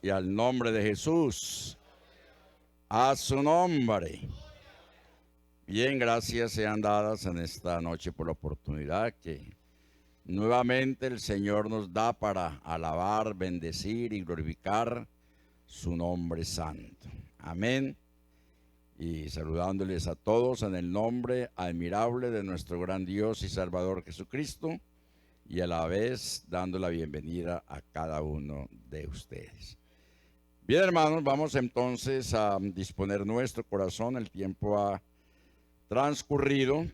y al nombre de Jesús, a su nombre. Bien, gracias sean dadas en esta noche por la oportunidad que nuevamente el Señor nos da para alabar, bendecir y glorificar su nombre santo. Amén. Y saludándoles a todos en el nombre admirable de nuestro gran Dios y Salvador Jesucristo, y a la vez dando la bienvenida a cada uno de ustedes. Bien, hermanos, vamos entonces a disponer nuestro corazón. El tiempo ha transcurrido.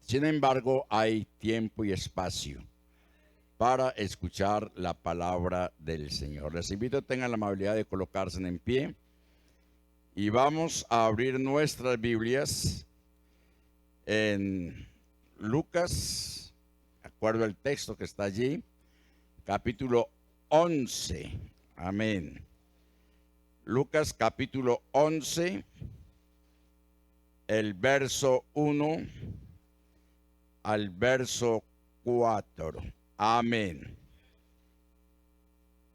Sin embargo, hay tiempo y espacio para escuchar la palabra del Señor. Les invito a que tengan la amabilidad de colocarse en pie y vamos a abrir nuestras Biblias en Lucas, de acuerdo al texto que está allí, capítulo 11. Amén. Lucas capítulo 11, el verso 1 al verso 4. Amén.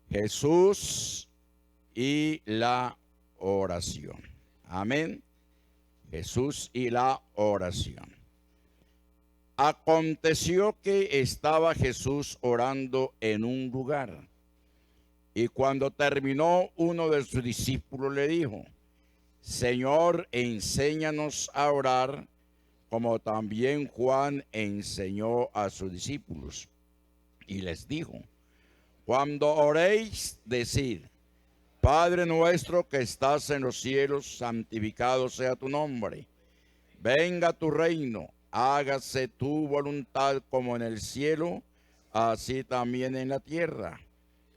Jesús y la oración. Amén. Jesús y la oración. Aconteció que estaba Jesús orando en un lugar, y cuando terminó, uno de sus discípulos le dijo: Señor, enséñanos a orar, como también Juan enseñó a sus discípulos. Y les dijo: cuando oréis, decid: Padre nuestro que estás en los cielos, santificado sea tu nombre. Venga tu reino, hágase tu voluntad como en el cielo, así también en la tierra.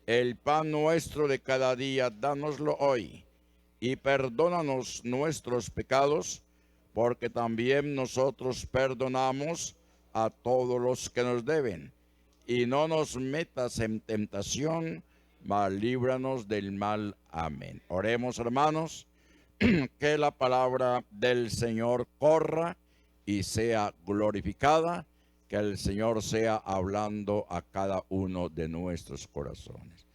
El pan nuestro de cada día, dánoslo hoy, y perdónanos nuestros pecados, porque también nosotros perdonamos a todos los que nos deben. Y no nos metas en tentación, mas líbranos del mal. Amén. Oremos, hermanos, que la palabra del Señor corra y sea glorificada, que el Señor sea hablando a cada uno de nuestros corazones.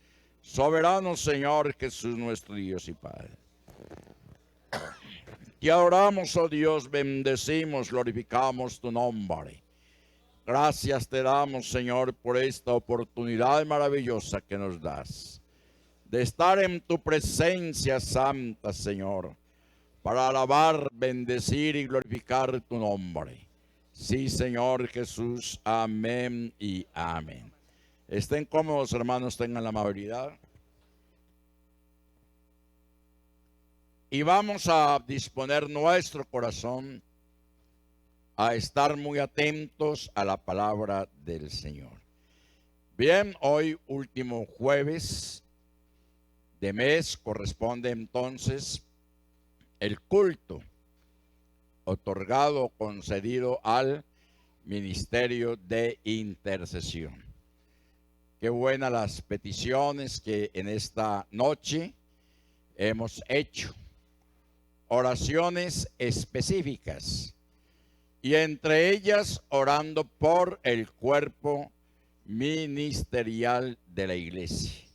Soberano Señor Jesús, nuestro Dios y Padre, te adoramos, oh Dios, bendecimos, glorificamos tu nombre. Gracias te damos, Señor, por esta oportunidad maravillosa que nos das de estar en tu presencia santa, Señor, para alabar, bendecir y glorificar tu nombre. Sí, Señor Jesús, amén y amén. Estén cómodos, hermanos, tengan la amabilidad. Y vamos a disponer nuestro corazón a estar muy atentos a la palabra del Señor. Bien, hoy último jueves de mes corresponde entonces el culto otorgado o concedido al ministerio de intercesión. Qué buenas las peticiones que en esta noche hemos hecho. Oraciones específicas, y entre ellas orando por el cuerpo ministerial de la iglesia.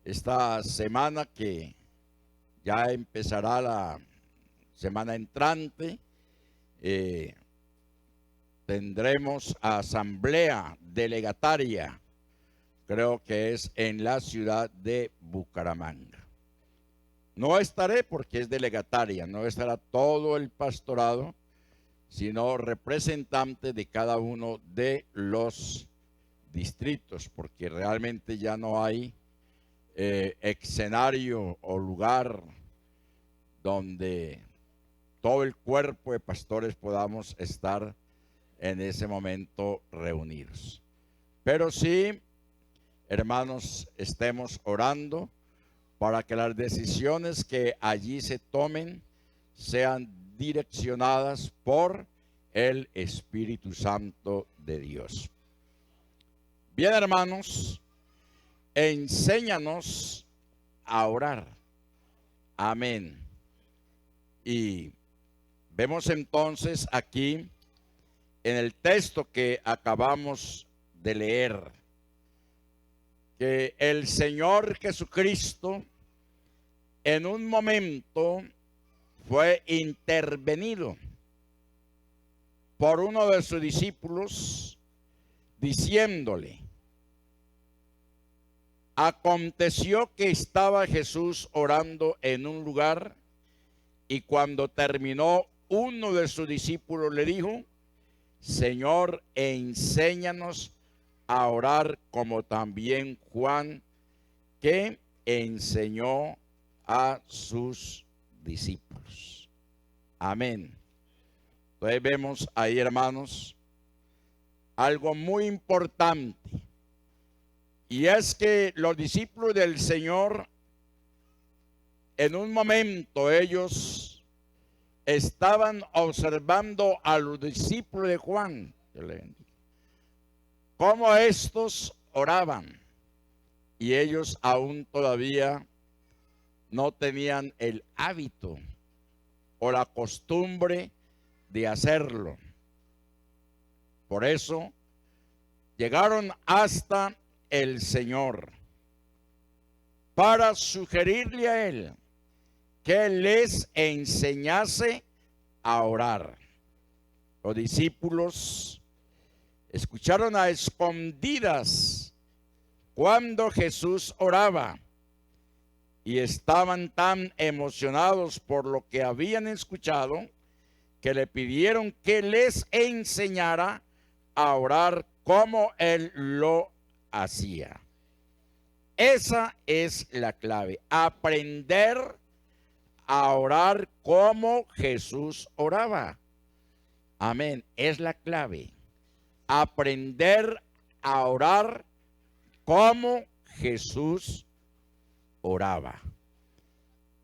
Esta semana, que ya empezará la semana entrante, tendremos asamblea delegataria, creo que es en la ciudad de Bucaramanga. No estaré porque es delegataria, no estará todo el pastorado, sino representantes de cada uno de los distritos, porque realmente ya no hay escenario o lugar donde todo el cuerpo de pastores podamos estar en ese momento reunidos. Pero sí, hermanos, estemos orando para que las decisiones que allí se tomen sean direccionadas por el Espíritu Santo de Dios. Bien, hermanos, enséñanos a orar. Amén. Y vemos entonces aquí en el texto que acabamos de leer que el Señor Jesucristo en un momento fue intervenido por uno de sus discípulos diciéndole: aconteció que estaba Jesús orando en un lugar, y cuando terminó, uno de sus discípulos le dijo: Señor, enséñanos a orar como también Juan, que enseñó a sus discípulos. Amén. Entonces vemos ahí, hermanos, algo muy importante. Y es que los discípulos del Señor, en un momento ellos estaban observando a los discípulos de Juan, cómo estos oraban. Y ellos aún todavía no tenían el hábito o la costumbre de hacerlo. Por eso llegaron hasta el Señor para sugerirle a él que les enseñase a orar. Los discípulos escucharon a escondidas cuando Jesús oraba y estaban tan emocionados por lo que habían escuchado que le pidieron que les enseñara a orar como él lo hacía. Esa es la clave, aprender a orar como Jesús oraba. Amén, es la clave, aprender a orar como Jesús oraba.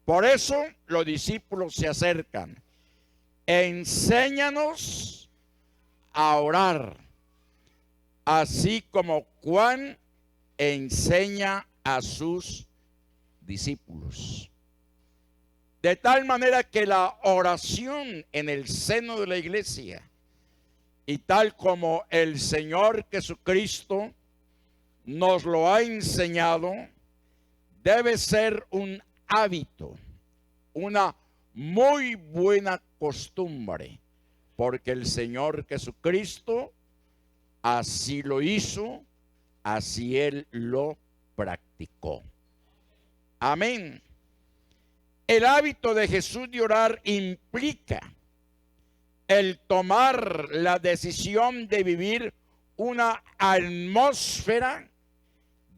Por eso los discípulos se acercan: enséñanos a orar, así como Juan enseña a sus discípulos. De tal manera que la oración en el seno de la iglesia, y tal como el Señor Jesucristo nos lo ha enseñado, debe ser un hábito, una muy buena costumbre, porque el Señor Jesucristo así lo hizo, así Él lo practicó. Amén. El hábito de Jesús de orar implica el tomar la decisión de vivir una atmósfera,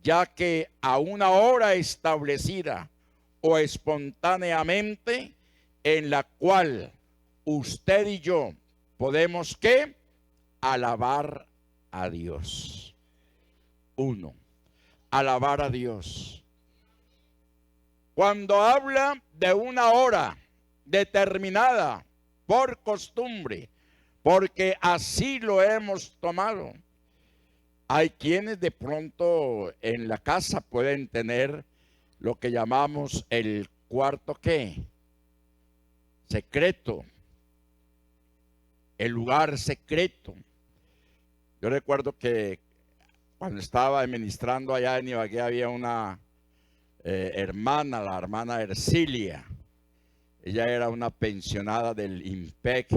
ya que a una hora establecida o espontáneamente, en la cual usted y yo podemos ¿qué? Alabar a Dios. Uno, alabar a Dios. Cuando habla de una hora determinada por costumbre, porque así lo hemos tomado. Hay quienes de pronto en la casa pueden tener lo que llamamos el cuarto ¿qué? Secreto. El lugar secreto. Yo recuerdo que cuando estaba administrando allá en Ibagué había una hermana, la hermana Ercilia. Ella era una pensionada del IMPEC,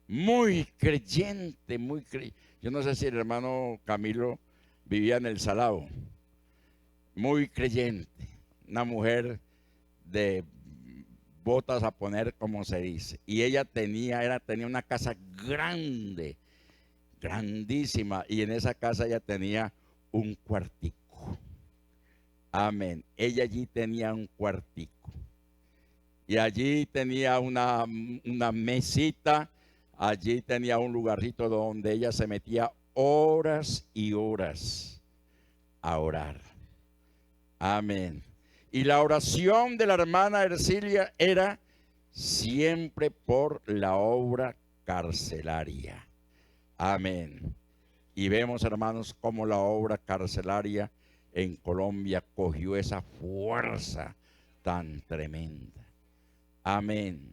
muy creyente, muy creyente. Yo no sé si el hermano Camilo vivía en el Salao. Muy creyente, una mujer de botas a poner, como se dice. Y ella tenía una casa grande, grandísima, y en esa casa ella tenía un cuartico. Amén. Ella allí tenía un cuartico. Y allí tenía una mesita, allí tenía un lugarcito donde ella se metía horas y horas a orar. Amén. Y la oración de la hermana Ercilia era siempre por la obra carcelaria. Amén. Y vemos, hermanos, cómo la obra carcelaria en Colombia cogió esa fuerza tan tremenda. Amén.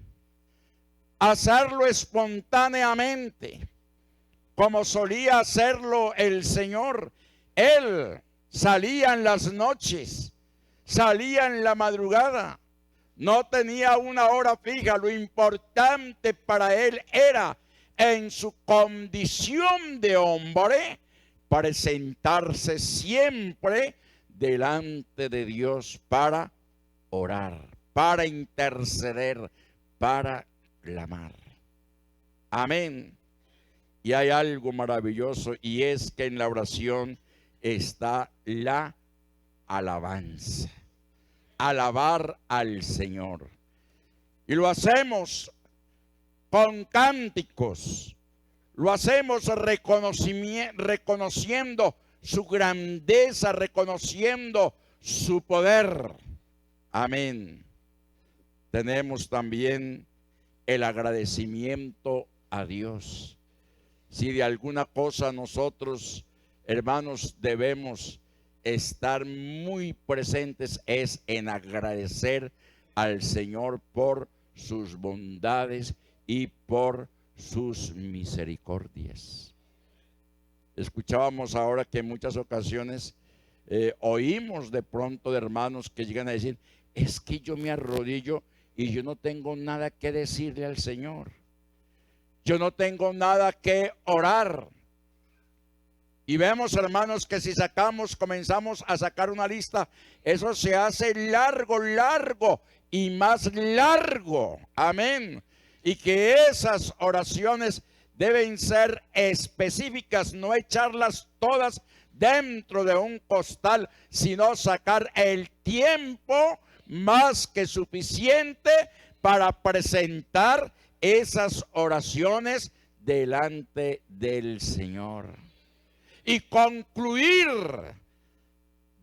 Hacerlo espontáneamente, como solía hacerlo el Señor. Él salía en las noches, salía en la madrugada, no tenía una hora fija. Lo importante para él era, en su condición de hombre, presentarse siempre delante de Dios para orar, para interceder, para clamar. Amén. Y hay algo maravilloso, y es que en la oración está la alabanza. Alabar al Señor. Y lo hacemos con cánticos. Lo hacemos reconociendo su grandeza, reconociendo su poder. Amén. Tenemos también el agradecimiento a Dios. Si de alguna cosa nosotros, hermanos, debemos estar muy presentes, es en agradecer al Señor por sus bondades y por sus misericordias. Escuchábamos ahora que en muchas ocasiones oímos de pronto de hermanos que llegan a decir: es que yo me arrodillo y yo no tengo nada que decirle al Señor. Yo no tengo nada que orar. Y vemos, hermanos, que si comenzamos a sacar una lista, eso se hace largo, largo y más largo. Amén. Y que esas oraciones deben ser específicas, no echarlas todas dentro de un costal, sino sacar el tiempo más que suficiente para presentar esas oraciones delante del Señor. Y concluir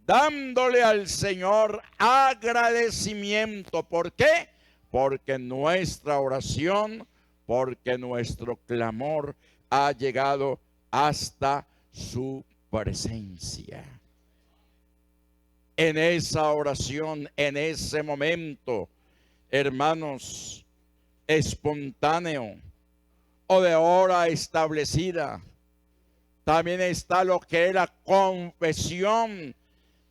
dándole al Señor agradecimiento. ¿Por qué? Porque nuestra oración, porque nuestro clamor ha llegado hasta su presencia. En esa oración, en ese momento, hermanos, espontáneo o de hora establecida, también está lo que es la confesión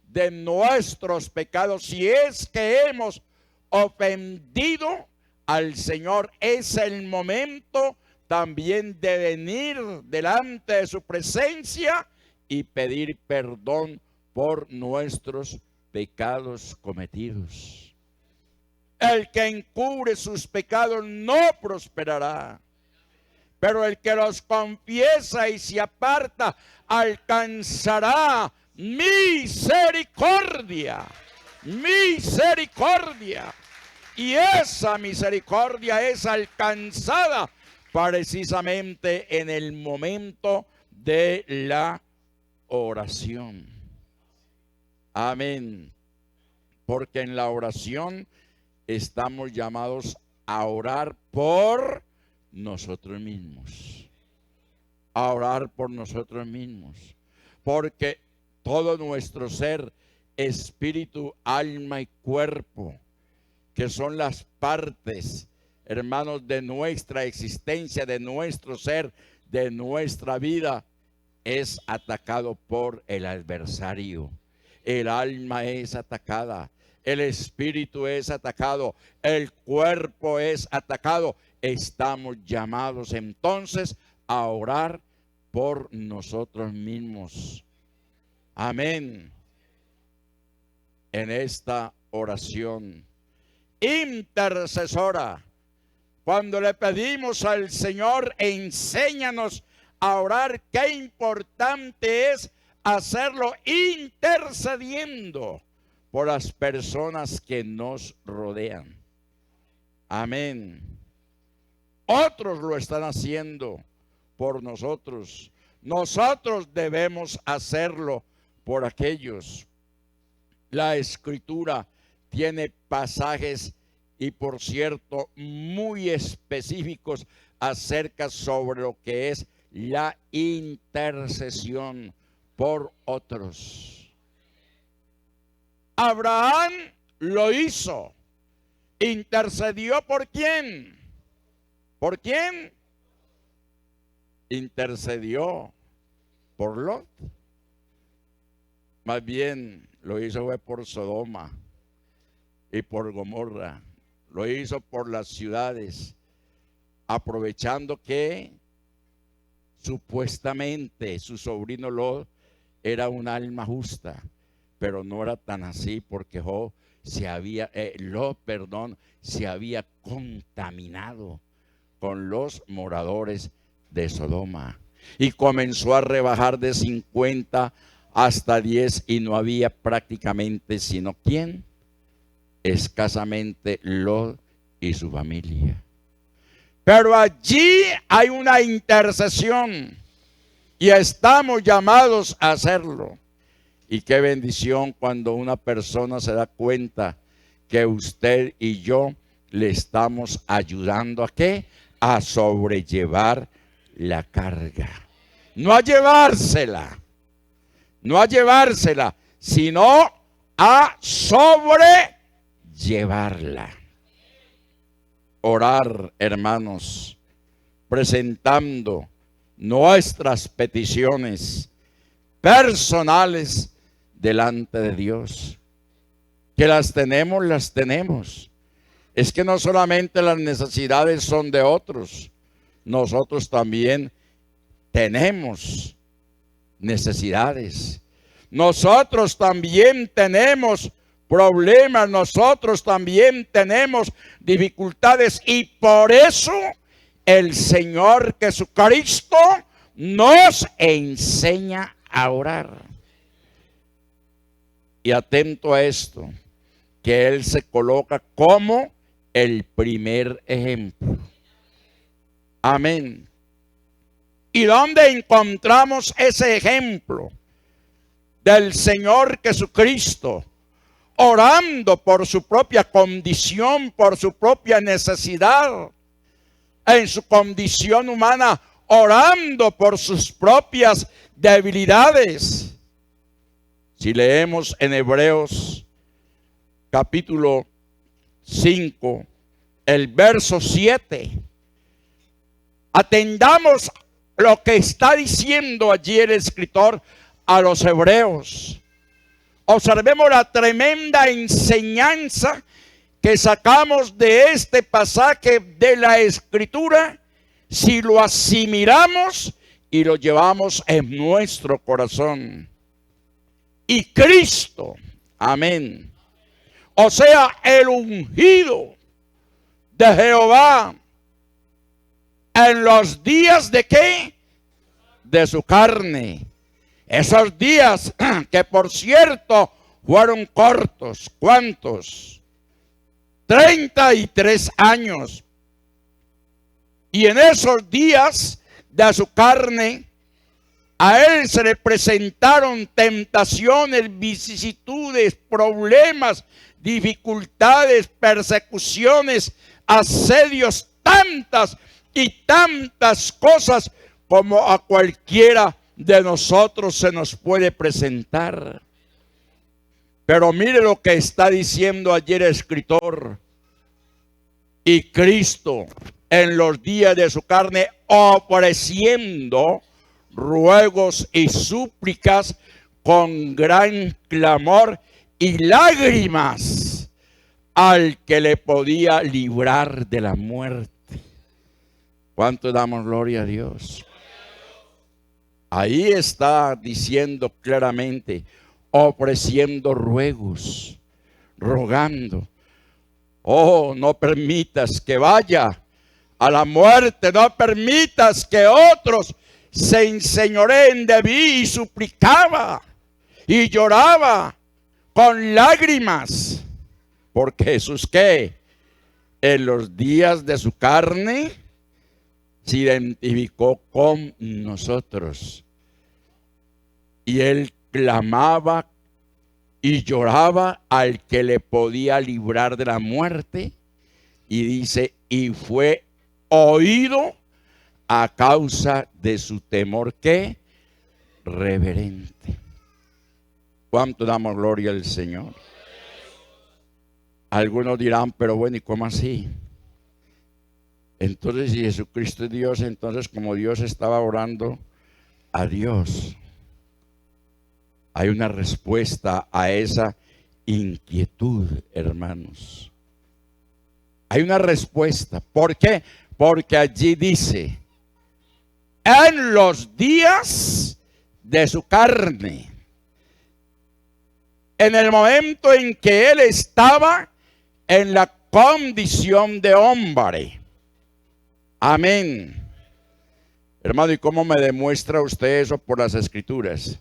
de nuestros pecados. Si es que hemos ofendido al Señor, es el momento también de venir delante de su presencia y pedir perdón por nuestros pecados cometidos. El que encubre sus pecados no prosperará, pero el que los confiesa y se aparta alcanzará misericordia. Misericordia. Y esa misericordia es alcanzada precisamente en el momento de la oración. Amén. Porque en la oración estamos llamados a orar por nosotros mismos. A orar por nosotros mismos. Porque todo nuestro ser, espíritu, alma y cuerpo, que son las partes, hermanos, de nuestra existencia, de nuestro ser, de nuestra vida, es atacado por el adversario. El alma es atacada, el espíritu es atacado, el cuerpo es atacado. Estamos llamados entonces a orar por nosotros mismos. Amén. En esta oración intercesora, cuando le pedimos al Señor, enséñanos a orar, qué importante es hacerlo intercediendo por las personas que nos rodean. Amén. Otros lo están haciendo por nosotros. Nosotros debemos hacerlo por aquellos. La Escritura tiene pasajes, y por cierto, muy específicos acerca sobre lo que es la intercesión por otros. Abraham lo hizo. ¿Intercedió por quién? ¿Por quién? Intercedió por Lot. Más bien lo hizo fue por Sodoma y por Gomorra. Lo hizo por las ciudades, aprovechando que supuestamente su sobrino Lot era un alma justa, pero no era tan así, porque Lot, se había contaminado con los moradores de Sodoma y comenzó a rebajar de 50 hasta 10 y no había prácticamente sino ¿quién? Escasamente Lot y su familia. Pero allí hay una intercesión y estamos llamados a hacerlo. Y qué bendición cuando una persona se da cuenta que usted y yo le estamos ayudando ¿a qué? A sobrellevar la carga. No a llevársela, sino a sobrellevarla. Orar, hermanos, presentando nuestras peticiones personales delante de Dios. Que las tenemos. Es que no solamente las necesidades son de otros, nosotros también tenemos necesidades. Nosotros también tenemos problemas, nosotros también tenemos dificultades y por eso el Señor Jesucristo nos enseña a orar. Y atento a esto, que Él se coloca como el primer ejemplo. Amén. ¿Y dónde encontramos ese ejemplo del Señor Jesucristo? Orando por su propia condición, por su propia necesidad, en su condición humana, orando por sus propias debilidades. Si leemos en Hebreos capítulo 5, el verso 7, atendamos lo que está diciendo allí el escritor a los hebreos. Observemos la tremenda enseñanza que sacamos de este pasaje de la Escritura si lo asimilamos y lo llevamos en nuestro corazón. Y Cristo, amén, o sea, el ungido de Jehová, en los días de ¿qué? De su carne. Esos días que por cierto fueron cortos. ¿Cuántos? 33 años. Y en esos días de su carne, a Él se le presentaron tentaciones, vicisitudes, problemas, dificultades, persecuciones, asedios, tantas y tantas cosas como a cualquiera de nosotros se nos puede presentar. Pero mire lo que está diciendo ayer el escritor. Y Cristo en los días de su carne ofreciendo ruegos y súplicas con gran clamor y lágrimas al que le podía librar de la muerte. ¿Cuánto damos gloria a Dios? Ahí está diciendo claramente, ofreciendo ruegos, rogando. Oh, no permitas que vaya a la muerte, no permitas que otros se enseñoreen de mí. Y suplicaba y lloraba con lágrimas. Porque Jesús, ¿qué? En los días de su carne se identificó con nosotros. Y Él clamaba y lloraba al que le podía librar de la muerte. Y dice, y fue oído a causa de su temor, ¿qué? Reverente. ¿Cuánto damos gloria al Señor? Algunos dirán, pero bueno, ¿y cómo así? Entonces, si Jesucristo es Dios, entonces como Dios estaba orando a Dios. Hay una respuesta a esa inquietud, hermanos. Hay una respuesta. ¿Por qué? Porque allí dice, en los días de su carne, en el momento en que él estaba en la condición de hombre. Amén. Hermano, ¿y cómo me demuestra usted eso por las escrituras?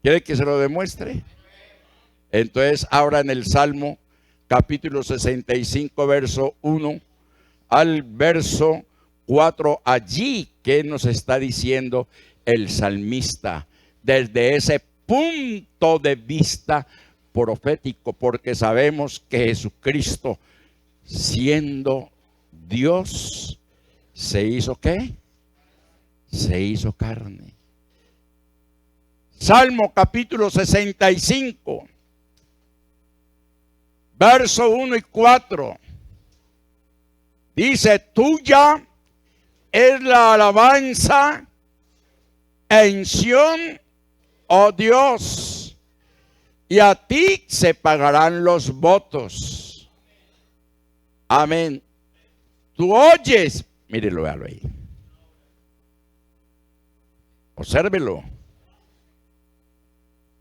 ¿Quiere que se lo demuestre? Entonces, ahora en el Salmo, capítulo 65, verso 1 al verso 4, allí que nos está diciendo el salmista, desde ese punto de vista profético, porque sabemos que Jesucristo, siendo Dios, se hizo ¿qué? Se hizo carne. Salmo capítulo 65, verso 1 y 4. Dice, tuya es la alabanza en Sión, oh Dios, y a ti se pagarán los votos. Amén. Tú oyes, mírelo, véalo ahí. Obsérvelo.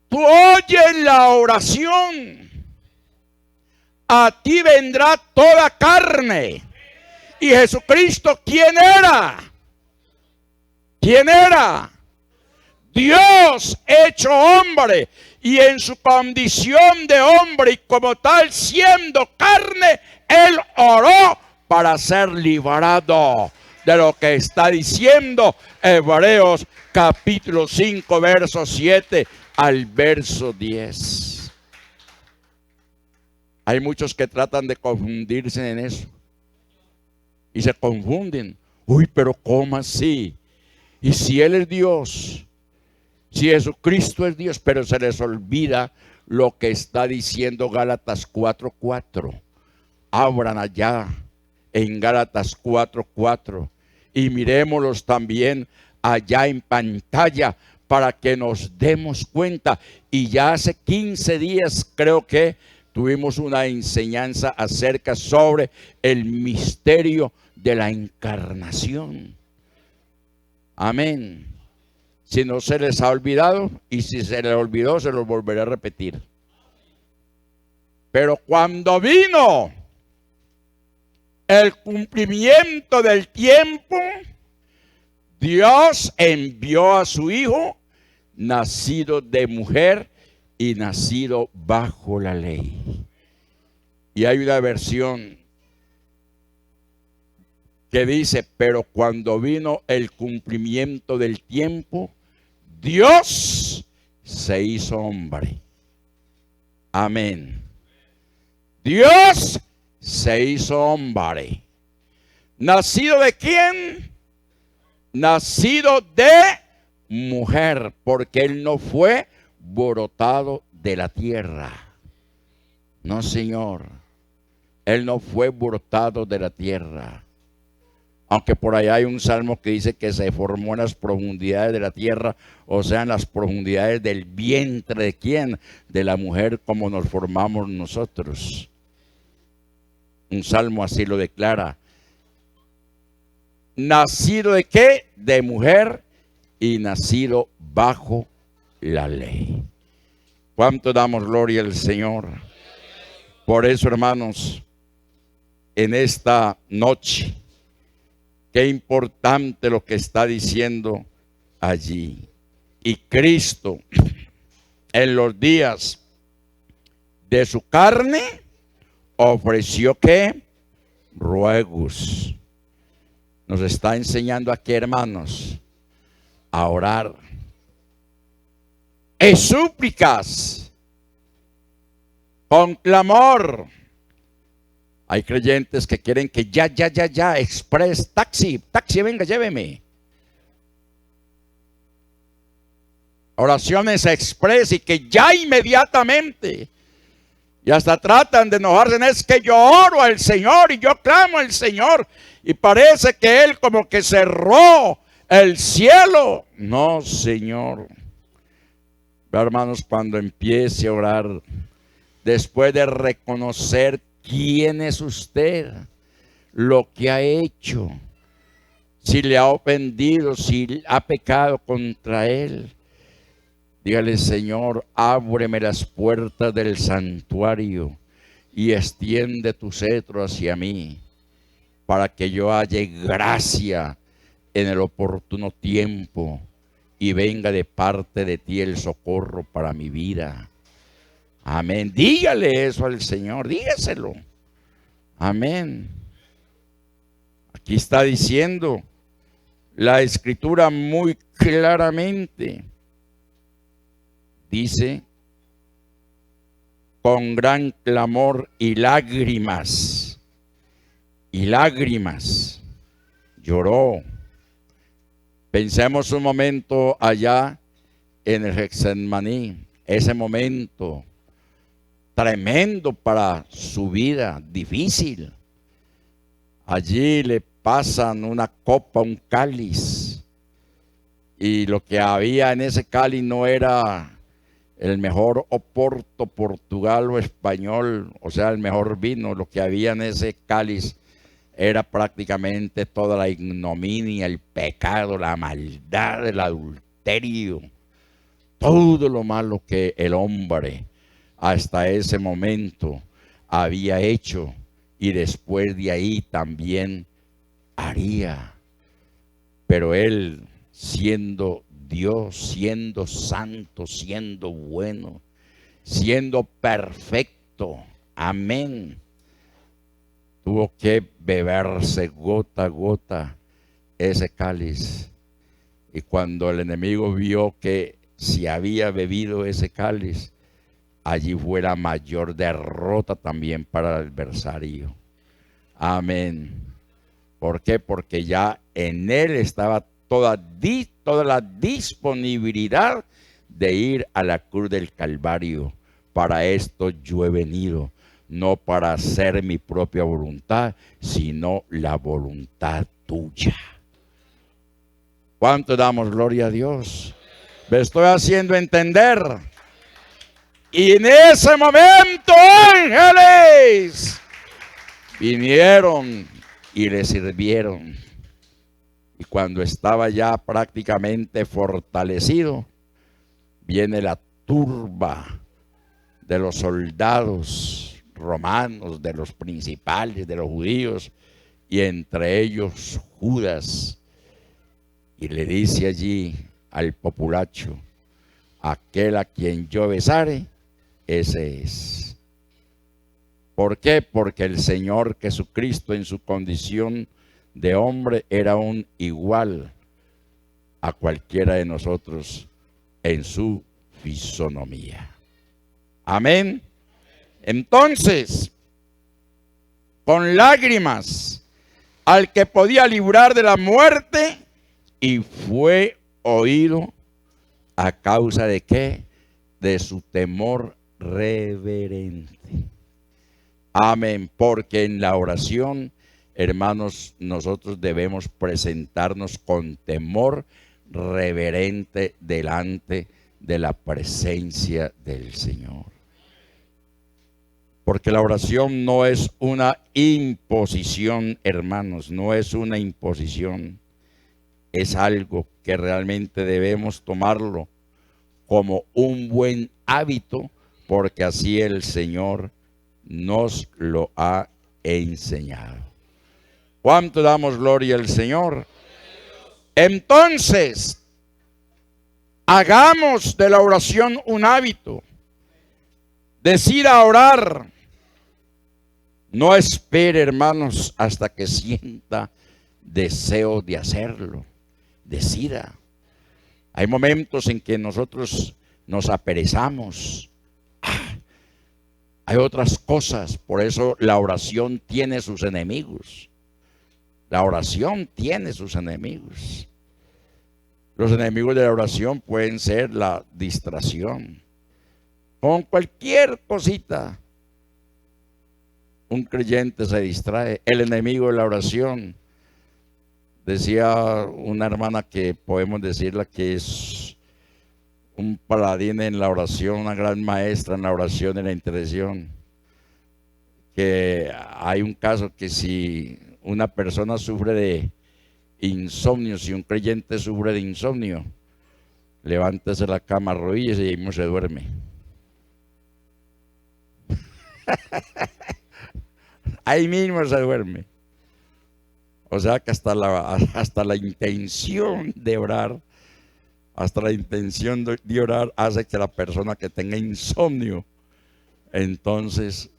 Tú oyes la oración. A ti vendrá toda carne. Y Jesucristo, ¿quién era? ¿Quién era? Dios hecho hombre. Y en su condición de hombre y como tal siendo carne, Él oró para ser librado de lo que está diciendo Hebreos capítulo 5, verso 7 al verso 10. Hay muchos que tratan de confundirse en eso. Y se confunden. Uy, pero ¿cómo así? Y si Él es Dios, si Jesucristo es Dios, pero se les olvida lo que está diciendo Gálatas 4:4. Abran allá en Gálatas 4:4 y miremoslos también allá en pantalla para que nos demos cuenta. Y ya hace 15 días creo que tuvimos una enseñanza acerca sobre el misterio de la encarnación. Amén. Si no se les ha olvidado, y si se les olvidó, se los volveré a repetir. Pero cuando vino el cumplimiento del tiempo, Dios envió a su Hijo, nacido de mujer y nacido bajo la ley. Y hay una versión que dice, pero cuando vino el cumplimiento del tiempo, Dios se hizo hombre. Amén. Dios se hizo hombre. ¿Nacido de quién? Nacido de mujer, porque Él no fue brotado de la tierra. No, Señor. Él no fue brotado de la tierra. Aunque por allá hay un salmo que dice que se formó en las profundidades de la tierra, o sea, en las profundidades del vientre de quién, de la mujer, como nos formamos nosotros. Un salmo así lo declara. ¿Nacido de qué? De mujer y nacido bajo la ley. ¿Cuánto damos gloria al Señor? Por eso, hermanos, en esta noche, qué importante lo que está diciendo allí. Y Cristo, en los días de su carne, ofreció ¿qué? Ruegos. Nos está enseñando aquí, hermanos, a orar. Y súplicas, con clamor. Hay creyentes que quieren que ya, express, taxi, venga, lléveme. Oraciones express y que ya inmediatamente. Y hasta tratan de enojarse. Es que yo oro al Señor y yo clamo al Señor. Y parece que Él como que cerró el cielo. No, Señor. Pero, hermanos, cuando empiece a orar, después de reconocer quién es usted, lo que ha hecho, si le ha ofendido, si ha pecado contra él, dígale: Señor, ábreme las puertas del santuario y extiende tu cetro hacia mí, para que yo halle gracia en el oportuno tiempo y venga de parte de ti el socorro para mi vida. Amén. Dígale eso al Señor, dígaselo. Amén. Aquí está diciendo la Escritura muy claramente. Dice: con gran clamor y lágrimas lloró. Pensemos un momento allá en el Getsemaní, ese momento tremendo para su vida, difícil. Allí le pasan una copa, un cáliz, y lo que había en ese cáliz no era el mejor oporto portugal o español, o sea, el mejor vino. Lo que había en ese cáliz era prácticamente toda la ignominia, el pecado, la maldad, el adulterio, todo lo malo que el hombre hasta ese momento había hecho y después de ahí también haría. Pero él, siendo Dios, siendo santo, siendo bueno, siendo perfecto, amén, tuvo que beberse gota a gota ese cáliz. Y cuando el enemigo vio que si había bebido ese cáliz, allí fue la mayor derrota también para el adversario. Amén. ¿Por qué? Porque ya en él estaba toda la disponibilidad de ir a la cruz del Calvario. Para esto yo he venido, no para hacer mi propia voluntad, sino la voluntad tuya. ¿Cuánto damos gloria a Dios? Me estoy haciendo entender. Y en ese momento ángeles vinieron y le sirvieron. Y cuando estaba ya prácticamente fortalecido, viene la turba de los soldados romanos, de los principales, de los judíos, y entre ellos Judas. Y le dice allí al populacho: aquel a quien yo besare, ese es. ¿Por qué? Porque el Señor Jesucristo, en su condición de hombre, era un igual a cualquiera de nosotros en su fisonomía. Amén. Entonces, con lágrimas, al que podía librar de la muerte, y fue oído a causa de ¿qué? De su temor reverente. Amén. Porque en la oración, hermanos, nosotros debemos presentarnos con temor reverente delante de la presencia del Señor. Porque la oración no es una imposición, hermanos, no es una imposición. Es algo que realmente debemos tomarlo como un buen hábito, porque así el Señor nos lo ha enseñado. ¿Cuánto damos gloria al Señor? Entonces, hagamos de la oración un hábito. Decida orar. No espere, hermanos, hasta que sienta deseo de hacerlo. Decida. Hay momentos en que nosotros nos aperezamos. Hay otras cosas. Por eso la oración tiene sus enemigos. La oración tiene sus enemigos. Los enemigos de la oración pueden ser la distracción. Con cualquier cosita, un creyente se distrae. El enemigo de la oración, decía una hermana que podemos decirla que es un paladín en la oración, una gran maestra en la oración y en la intercesión, que hay un caso que si una persona sufre de insomnio, si un creyente sufre de insomnio, levántese la cama, arrodíllese y ahí mismo se duerme. Ahí mismo se duerme. O sea que hasta la intención de orar, hace que la persona que tenga insomnio, entonces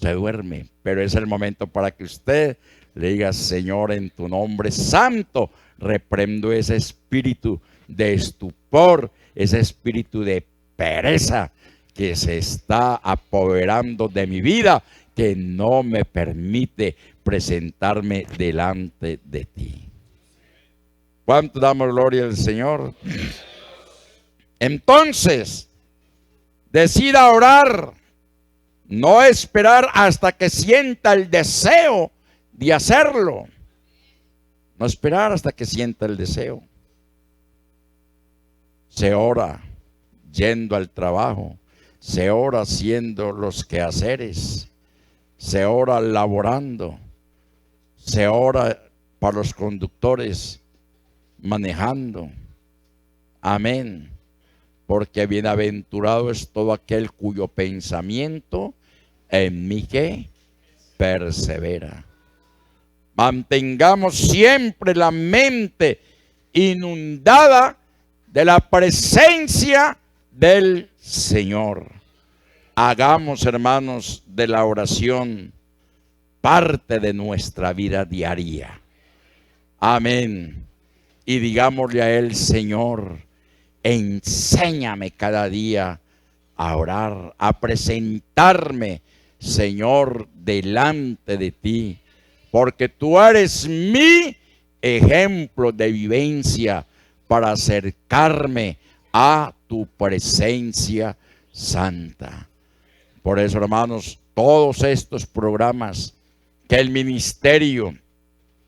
se duerme. Pero es el momento para que usted le diga: Señor, en tu nombre santo, reprendo ese espíritu de estupor, ese espíritu de pereza que se está apoderando de mi vida, que no me permite presentarme delante de ti. ¿Cuánto damos gloria al Señor? Entonces, decida orar, no esperar hasta que sienta el deseo de hacerlo. No esperar hasta que sienta el deseo. Se ora yendo al trabajo, se ora haciendo los quehaceres, se ora laborando, se ora para los conductores manejando. Amén. Porque bienaventurado es todo aquel cuyo pensamiento en mí que persevera. Mantengamos siempre la mente inundada de la presencia del Señor. Hagamos, hermanos, de la oración parte de nuestra vida diaria. Amén. Y digámosle a Él: Señor, enséñame cada día a orar, a presentarme, Señor, delante de ti, porque tú eres mi ejemplo de vivencia para acercarme a tu presencia santa. Por eso, hermanos, todos estos programas que el ministerio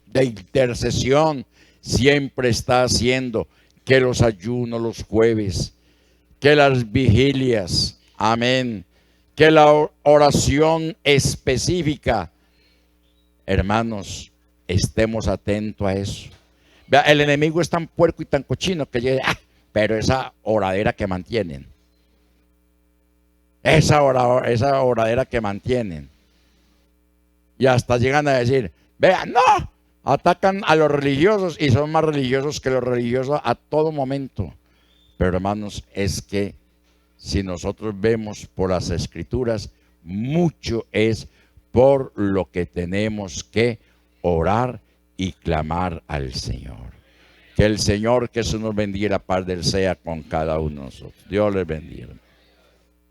de intercesión siempre está haciendo, que los ayunos los jueves, que las vigilias, amén, que la oración específica, hermanos, estemos atentos a eso. Vea, el enemigo es tan puerco y tan cochino que llega, pero esa oradera que mantienen, esa oradera que mantienen, y hasta llegan a decir: vean, no, atacan a los religiosos y son más religiosos que los religiosos a todo momento. Pero, hermanos, es que si nosotros vemos por las Escrituras, mucho es por lo que tenemos que orar y clamar al Señor. Que el Señor, que eso nos bendiga, la paz del sea con cada uno de nosotros. Dios les bendiga.